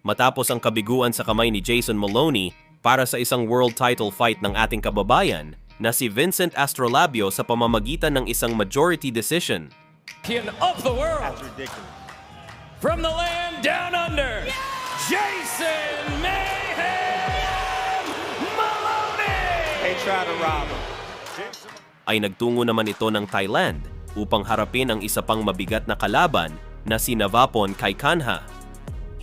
Matapos ang kabiguan sa kamay ni Jason Maloney para sa isang world title fight ng ating kababayan na si Vincent Astrolabio sa pamamagitan ng isang majority decision. Champion of the world. That's ridiculous. From the land down under, Jason Mayhem Maloney! They try to rob him. Ay nagtungo naman ito ng Thailand upang harapin ang isa pang mabigat na kalaban na si Navapon Kaikanha.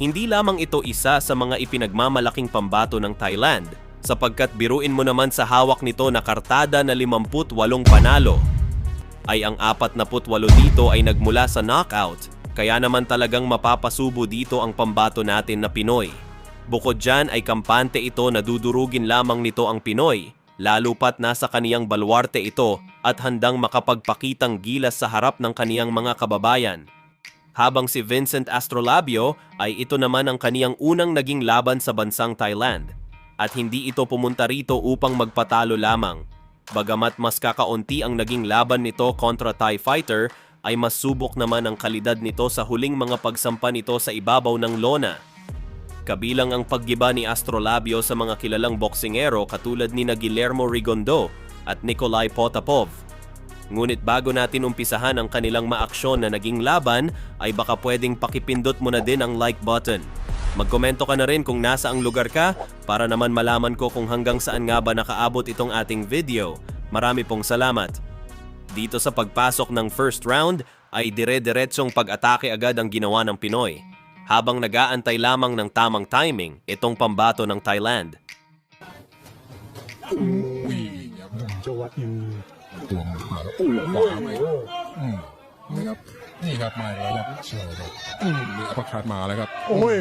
Hindi lamang ito isa sa mga ipinagmamalaking pambato ng Thailand sapagkat biruin mo naman sa hawak nito na kartada na 58 panalo. Ay ang 48 dito ay nagmula sa knockout, kaya naman talagang mapapasubo dito ang pambato natin na Pinoy. Bukod dyan ay kampante ito na dudurugin lamang nito ang Pinoy, lalo pat nasa kaniyang balwarte ito at handang makapagpakitang gilas sa harap ng kaniyang mga kababayan. Habang si Vincent Astrolabio ay ito naman ang kaniyang unang naging laban sa bansang Thailand at hindi ito pumunta rito upang magpatalo lamang. Bagamat mas kakaunti ang naging laban nito kontra Thai fighter, ay mas subok naman ang kalidad nito sa huling mga pagsampa nito sa ibabaw ng lona. Kabilang ang paggiba ni Astrolabio sa mga kilalang boksingero katulad ni Guillermo Rigondo at Nikolai Potapov. Ngunit bago natin umpisahan ang kanilang maaksyon na naging laban, ay baka pwedeng pakipindot mo na din ang like button. Magkomento ka na rin kung nasa ang lugar ka para naman malaman ko kung hanggang saan nga ba nakaabot itong ating video. Marami pong salamat. Dito sa pagpasok ng first round ay dire-diretsong pag-atake agad ang ginawa ng Pinoy, habang nag-aantay lamang ng tamang timing itong pambato ng Thailand. จังหวะอยู่ ตัวมาแล้วอู้ขวาไหมนี่ครับนี่ครับมาแล้วครับใช่ครับมีอัปคัดมาแล้วครับ โอ้ย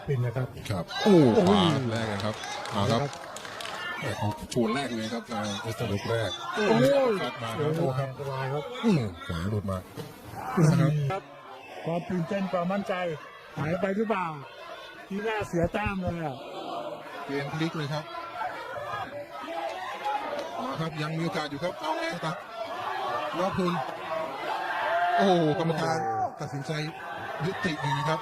เป็นนะครับ ครับอู้ขวาแรกกันครับมาครับแต่ของชวนแรกเลยครับเอสเตอร์ลุกแรก โอ้ย คัดมา โอ้ ครับ ยสบายครับ ขวาหลุดมา ครับความตื่นเต้นความมั่นใจหายไปหรือเปล่าที่หน้าเสียแต้มเลยอ่ะ เกมพลิกเลยครับมาครับยังมีโอกาสอยู่ครับเอาไงครับรอบคุณโอ้โหกรรมการตัดสินใจยุติดีครับ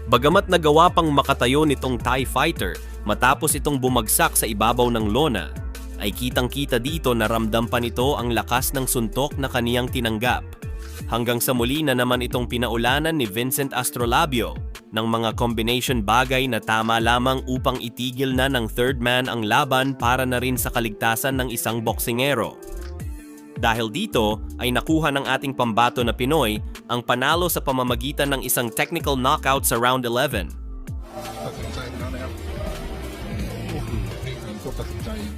Bagamat nagawa pang makatayo nitong Thai fighter matapos itong bumagsak sa ibabaw ng lona, ay kitang-kita dito na ramdam pa nito ang lakas ng suntok na kaniyang tinanggap. Hanggang sa muli na naman itong pinaulanan ni Vincent Astrolabio ng mga combination bagay na tama lamang upang itigil na ng third man ang laban para na rin sa kaligtasan ng isang boksingero. Dahil dito ay nakuha ng ating pambato na Pinoy ang panalo sa pamamagitan ng isang technical knockout sa round 11. ตัดสินใจไปแล้วนะครับโอ้โหนี่คือพวกตัดสินใจ